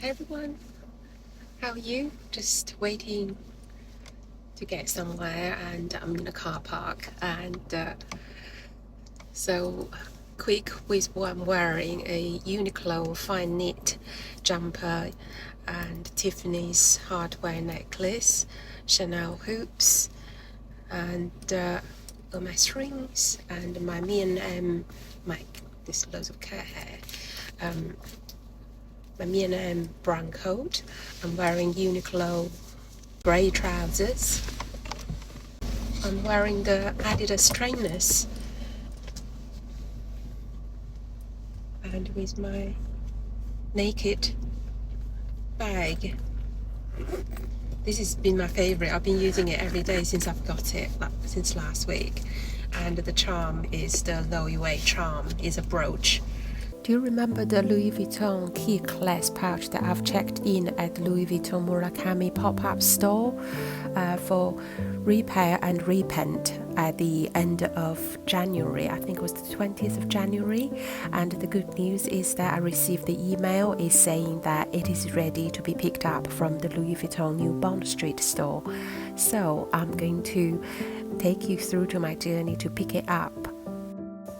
Hey everyone, how are you? Just waiting to get somewhere, and I'm in a car park, and so quick with what I'm wearing: a Uniqlo fine knit jumper and Tiffany's hardware necklace, Chanel hoops, and Hermes rings, and my M&M mic. There's loads of cat hair. My M&M brown coat. I'm wearing Uniqlo grey trousers. I'm wearing the Adidas trainers, and with my naked bag. This has been my favourite. I've been using it every day since I've got it, since last week. And the charm is the Louis Vuitton charm, is a brooch. Do you remember the Louis Vuitton key Cles pouch that I've checked in at Louis Vuitton Murakami pop-up store for repair and repaint at the end of January? I think it was the 20th of January. And the good news is that I received the email is saying that it is ready to be picked up from the Louis Vuitton New Bond Street store. So I'm going to take you through to my journey to pick it up.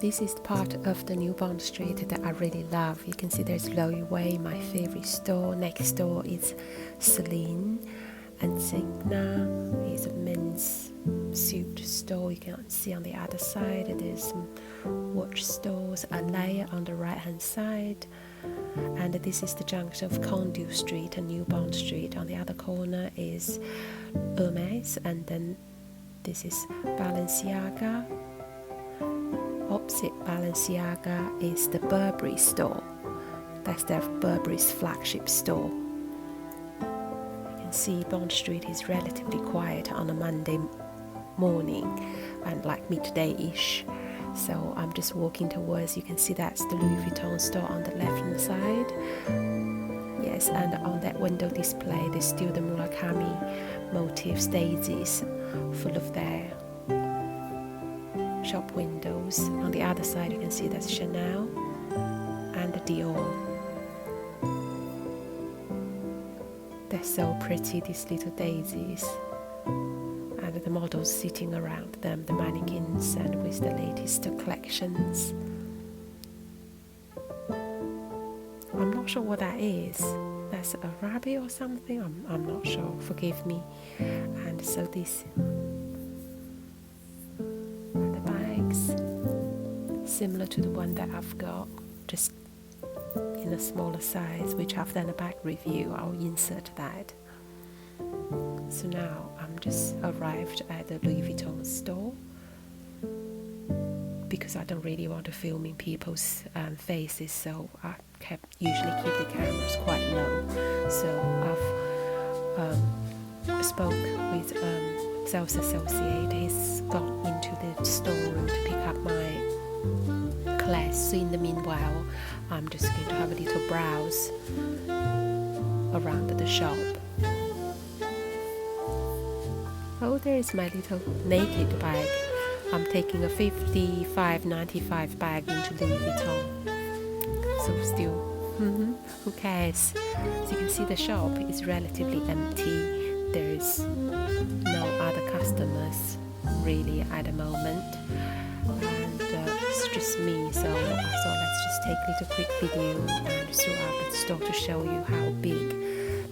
This is part of the New Bond Street that I really love. You can see there's Louis Vuitton, my favorite store. Next door is Celine, and Sanecyndy is a men's suit store. You can see on the other side there's some watch stores, a layer on the right hand side. And this is the junction of Conduit Street and New Bond Street. On the other corner is Hermes, and then this is Balenciaga. Opposite Balenciaga is the Burberry store. That's their Burberry's flagship store. You can see Bond Street is relatively quiet on a Monday morning and like midday-ish. So I'm just walking towards, you can see that's the Louis Vuitton store on the left hand side. Yes, and on that window display there's still the Murakami motifs, daisies, full of their shop windows. On the other side you can see that's Chanel and Dior. They're so pretty, these little daisies, and the models sitting around them, the mannequins, and with the latest collections. I'm not sure what that is. That's a rabbit or something, I'm not sure, forgive me. And so this similar to the one that I've got, just in a smaller size, which I've done a bag review. I'll insert that. So now I'm just arrived at the Louis Vuitton store because I don't really want to film in people's faces, so I usually keep the cameras quite low. So I've spoke with sales associate. He's gone into the storeroom to pick up my Cles. So in the meanwhile, I'm just going to have a little browse around the shop. Oh, there is my little naked bag. I'm taking a $55.95 bag into Louis Vuitton. So still, who cares? So you can see the shop is relatively empty. There's no other customers really at the moment, and it's just me. So I thought let's just take a little quick video and throughout the store to show you how big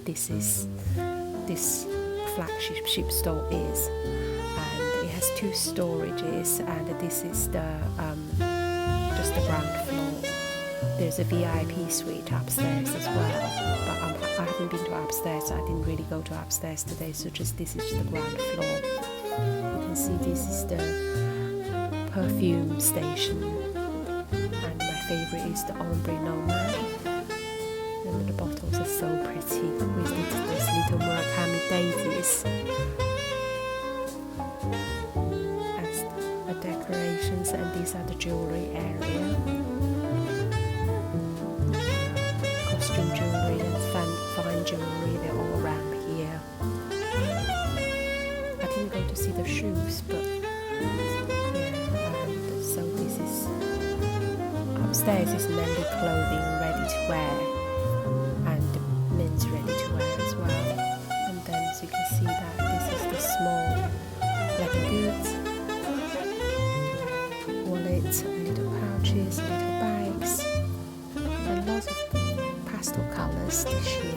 this flagship store is. And it has two storages, and this is the just the ground floor. There's a VIP suite upstairs as well, but I haven't been to upstairs, so I didn't really go to upstairs today, so just this is the ground floor. You can see this is the perfume station, and my favorite is the Ombre Nomad. And the bottles are so pretty with these little Murakami daisies as the decorations, and these are the jewelry area. Costume jewelry and fine jewelry, they're all around here. I didn't go to see the shoes, but yeah, and so this is upstairs is mainly clothing ready to wear, and first this year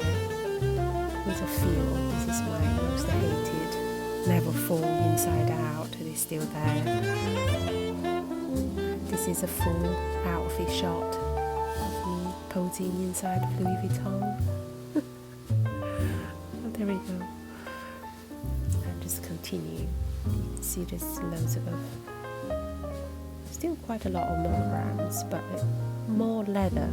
with a feel. This is my most hated Never Fall Inside Out. It is still there. This is a full outfit shot of me posing inside Louis Vuitton. Oh, there we go. And just continue. See, there's loads of still quite a lot of monograms, but more leather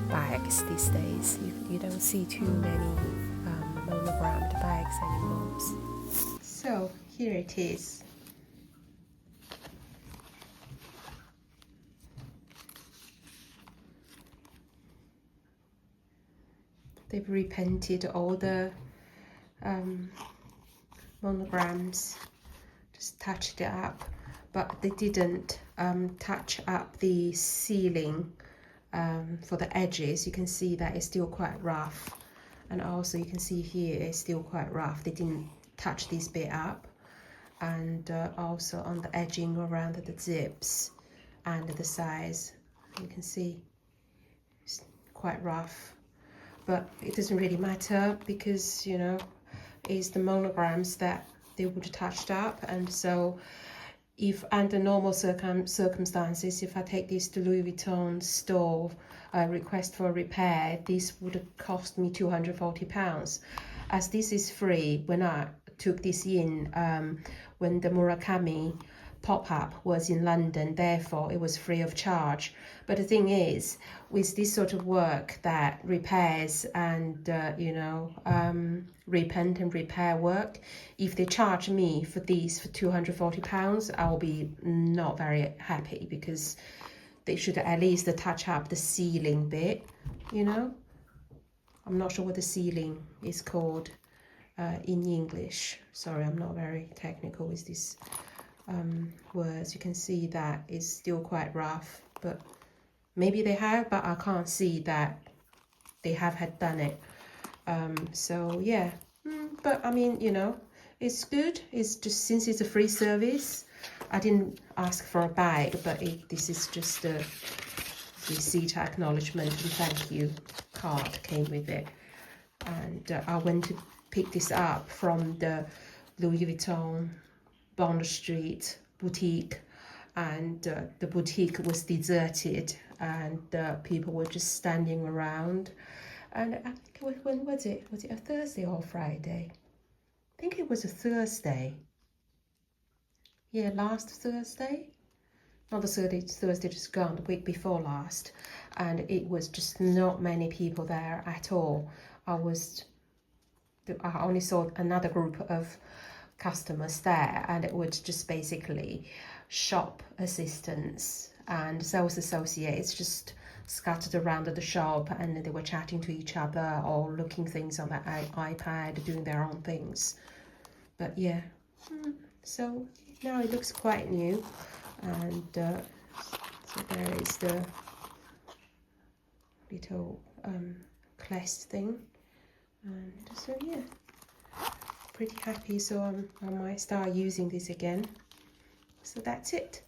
bags these days. You don't see too many monogrammed bags anymore. So here it is. They've repainted all the monograms, just touched it up, but they didn't touch up the ceiling for the edges. You can see that it's still quite rough, and also you can see here it's still quite rough. They didn't touch this bit up, and also on the edging around the zips and the sides, you can see it's quite rough. But it doesn't really matter, because you know, it's the monograms that they would have touched up. And so if under normal circumstances, if I take this to Louis Vuitton store, request for a repair, this would have cost me £240. As this is free, when I took this in, when the Murakami pop-up was in London, therefore it was free of charge. But the thing is, with this sort of work that repairs and you know, repaint and repair work, if they charge me for these for £240, I'll be not very happy, because they should at least touch up the ceiling bit, you know. I'm not sure what the ceiling is called in English. Sorry, I'm not very technical with this words. You can see that it's still quite rough, but maybe they have, but I can't see that they had done it. So yeah, but I mean, you know, it's good. It's just, since it's a free service, I didn't ask for a bag, but this is just a receipt acknowledgement and thank you card came with it. And I went to pick this up from the Louis Vuitton Bond Street boutique, and the boutique was deserted, and people were just standing around. And I think, when was it? Was it a Thursday or Friday? I think it was a Thursday. Yeah, last Thursday. Not the Thursday just gone, the week before last. And it was just not many people there at all. I only saw another group of customers there, and it was just basically shop assistants and sales associates just scattered around at the shop, and they were chatting to each other or looking things on their iPad, doing their own things. But yeah, so now it looks quite new. And so there is the little Cles thing, and so yeah, pretty happy. So I might start using this again. So that's it.